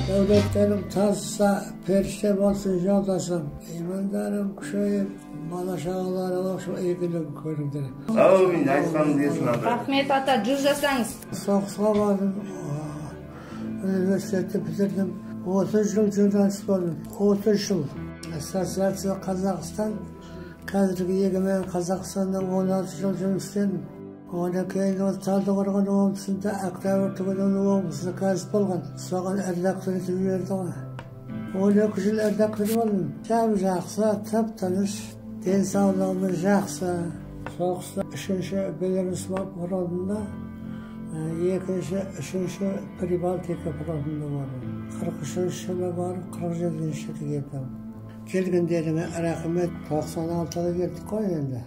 Devletlerim tazsa, perişte olsun yoldaşım. İmandarım kuşayıp, bana şağalara okşu eğilim körümdür. Sağ olun, aytkanım diyorsun adı. Rahmet ata, cüzeseniz. Soğuksuğa vardım, üniversitede bitirdim. 30 yıl jurnalist oldum, 30 yıl. Asosiyatsiya Kazakistan, қазіргі егемен Қазақстанның 16 жыл жұмыс істедім. Одан кейін ол Талдықорған облысында Октябрь түгілінің облысында кәсіп болған. Соған редактор етіп жіберді ғой. 12 жыл редактор болдым. Жап жақсы, тып-тыныш, денсаулығымыз жақсы. Соғыста 3-ші Беларусь фронтында, 2-ші, 3-ші Прибалтика фронтында болдым. 43-ші жылы барып, 47-ші жылы келдім. Kelgенlerine rahmet 96'da geldik o yönde.